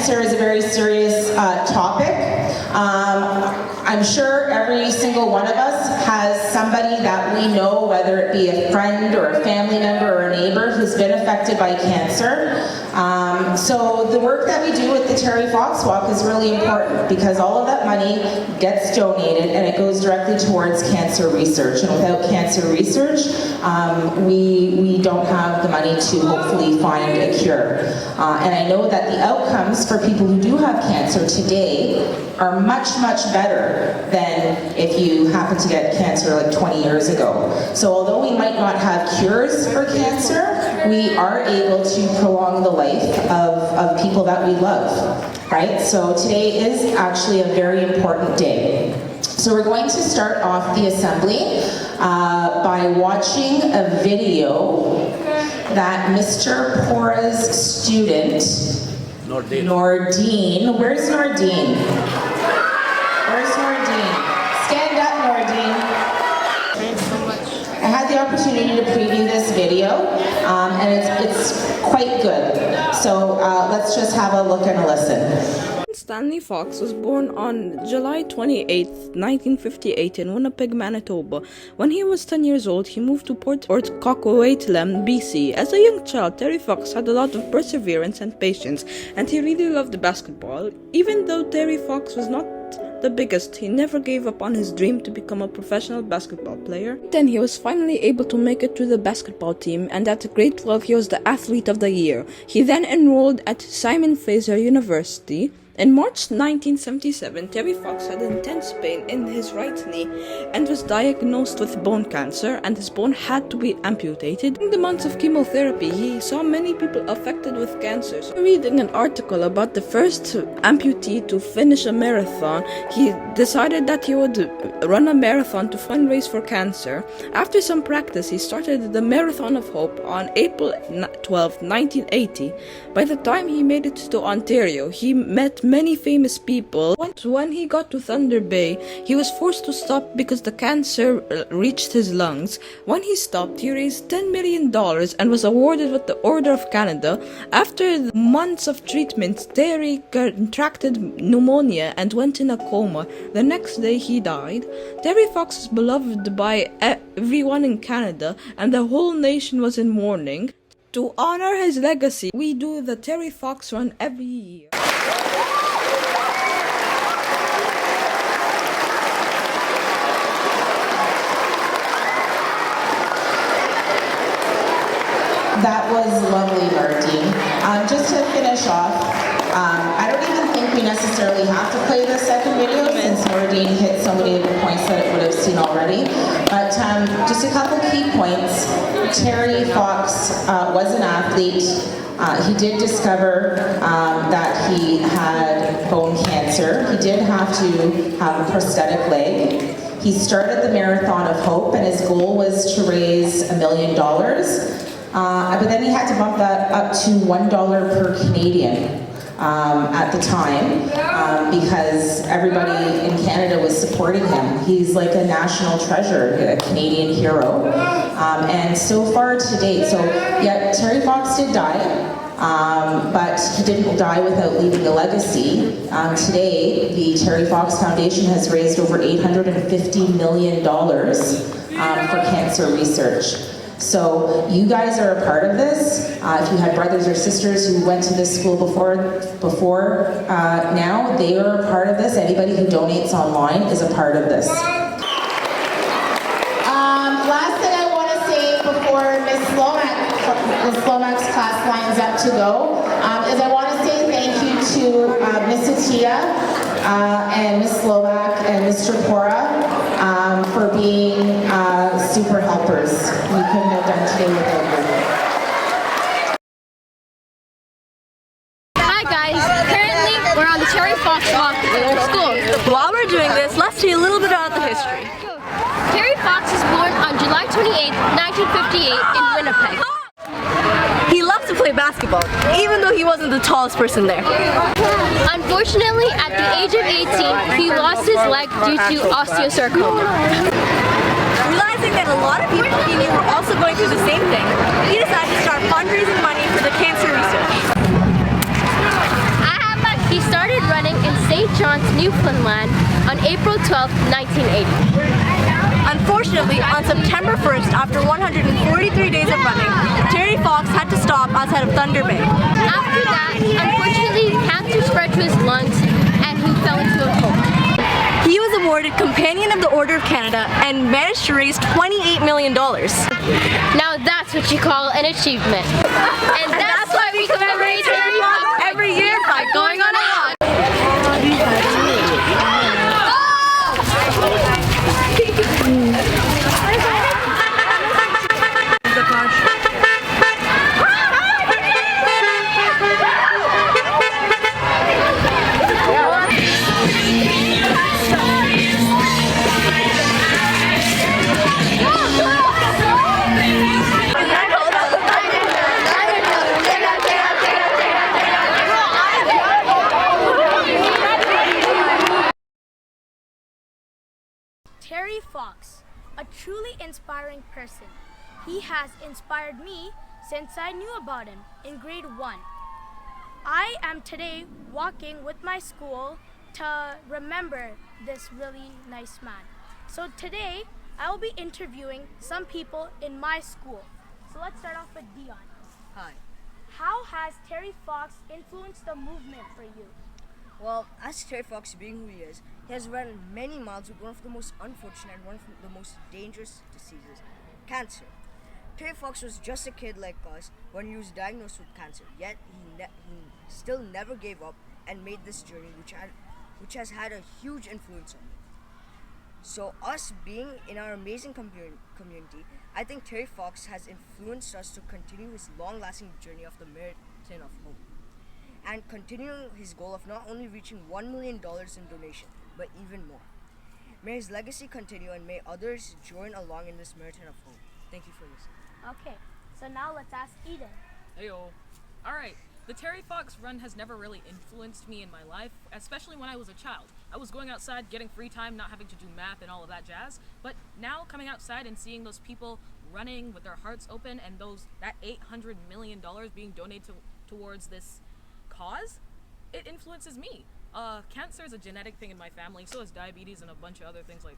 cancer is a very serious topic. I'm sure every single one of us has somebody that we know, whether it be a friend or a family member or a neighbor, who's been affected by cancer. So the work that we do with the Terry Fox Walk is really important because all of that money gets donated and it goes directly towards cancer research. And without cancer research, we don't have the money to hopefully find a cure. And I know that the outcomes for people who do have cancer today are much, much better than if you happen to get cancer like 20 years ago. So although we might not have cures for cancer, we are able to prolong the life of people that we love, right? So today is actually a very important day. So we're going to start off the assembly by watching a video that Mr. Pora's student, Nordine, where's Nordine? Where's Nordine? Stand up, Nordine. I had the opportunity to preview this video, and it's quite good. So let's just have a look and a listen. Stanley Fox was born on July 28, 1958 in Winnipeg, Manitoba. When he was 10 years old, he moved to Port Coquitlam, BC. As a young child, Terry Fox had a lot of perseverance and patience, and he really loved basketball. Even though Terry Fox was not the biggest, he never gave up on his dream to become a professional basketball player. Then he was finally able to make it to the basketball team, and at grade 12 he was the athlete of the year. He then enrolled at Simon Fraser University. In March 1977, Terry Fox had intense pain in his right knee and was diagnosed with bone cancer, and his bone had to be amputated. In the months of chemotherapy, he saw many people affected with cancer. So reading an article about the first amputee to finish a marathon, he decided that he would run a marathon to fundraise for cancer. After some practice, he started the Marathon of Hope on April 12, 1980. By the time he made it to Ontario, he met many famous people. When he got to Thunder Bay, he was forced to stop because the cancer reached his lungs. When he stopped, he raised $10 million and was awarded with the Order of Canada. After months of treatment, Terry contracted pneumonia and went in a coma. The next day, he died. Terry Fox is beloved by everyone in Canada, and the whole nation was in mourning. To honor his legacy, we do the Terry Fox Run every year. That was lovely, Nordine. Just to finish off, I don't even think we necessarily have to play the second video since Nordine hit so many of the points that it would have seen already. But just a couple key points. Terry Fox was an athlete. He did discover that he had bone cancer. He did have to have a prosthetic leg. He started the Marathon of Hope, and his goal was to raise $1 million. But then he had to bump that up to $1 per Canadian at the time because everybody in Canada was supporting him. He's like a national treasure, a Canadian hero. And so far to date, so yeah, Terry Fox did die, but he didn't die without leaving a legacy. Today, the Terry Fox Foundation has raised over $850 million for cancer research. So you guys are a part of this. If you had brothers or sisters who went to this school before now, they are a part of this. Anybody who donates online is a part of this. Last thing I want to say before Ms. Slomak's class lines up to go is I want to say thank you to Ms. Atia and Ms. Slomak and Mr. Pora for being super helpers. We couldn't have done today without you. Hi guys, currently we're on the Terry Fox Walk at our school. While we're doing this, let's see a little bit about the history. Terry Fox was born on July 28, 1958 in Winnipeg. He loved to play basketball, even though he wasn't the tallest person there. Unfortunately, at the age of 18, he lost his leg due to osteosarcoma. Realizing that a lot of people he knew were also going through the same thing, he decided to start fundraising money for the cancer research. I have my France, Newfoundland on April 12, 1980. Unfortunately, on September 1st, after 143 days of running, Terry Fox had to stop outside of Thunder Bay. After that, unfortunately, cancer spread to his lungs and he fell into a coma. He was awarded Companion of the Order of Canada and managed to raise $28 million. Now that's what you call an achievement. And that's why we commemorate Terry Fox every year by going on a walk. Terry Fox, a truly inspiring person. He has inspired me since I knew about him in grade 1. I am today walking with my school to remember this really nice man. So today I will be interviewing some people in my school. So let's start off with Dion. Hi. How has Terry Fox influenced the movement for you? Well, as Terry Fox being who he is, he has run many miles with one of the most unfortunate and one of the most dangerous diseases, cancer. Terry Fox was just a kid like us when he was diagnosed with cancer, yet he still never gave up and made this journey which has had a huge influence on him. So us being in our amazing community, I think Terry Fox has influenced us to continue his long-lasting journey of the Marathon of Hope, and continuing his goal of not only reaching $1 million in donation, but even more. May his legacy continue and may others join along in this Marathon of Hope. Thank you for listening. Okay, so now let's ask Eden. Heyo. Alright, the Terry Fox run has never really influenced me in my life, especially when I was a child. I was going outside, getting free time, not having to do math and all of that jazz, but now coming outside and seeing those people running with their hearts open and that $800 million being donated towards this cause, it influences me. Cancer is a genetic thing in my family, so is diabetes and a bunch of other things like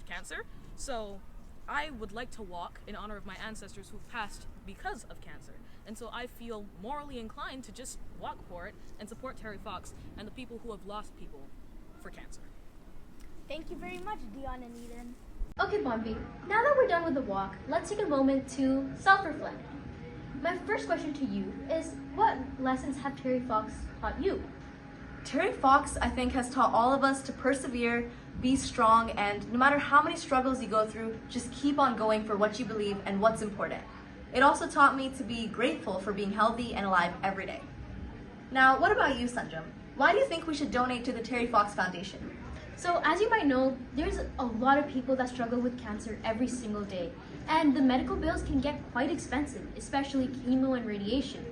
cancer. So I would like to walk in honor of my ancestors who passed because of cancer. And so I feel morally inclined to just walk for it and support Terry Fox and the people who have lost people for cancer. Thank you very much, Dion and Eden. Okay, Bombi, now that we're done with the walk, let's take a moment to self-reflect. My first question to you is, what lessons have Terry Fox taught you? Terry Fox, I think, has taught all of us to persevere, be strong, and no matter how many struggles you go through, just keep on going for what you believe and what's important. It also taught me to be grateful for being healthy and alive every day. Now, what about you, Sanjam? Why do you think we should donate to the Terry Fox Foundation? So as you might know, there's a lot of people that struggle with cancer every single day. And the medical bills can get quite expensive, especially chemo and radiation.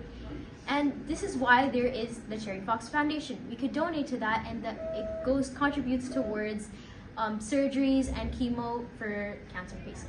And this is why there is the Terry Fox Foundation. We could donate to that, and it contributes towards surgeries and chemo for cancer patients.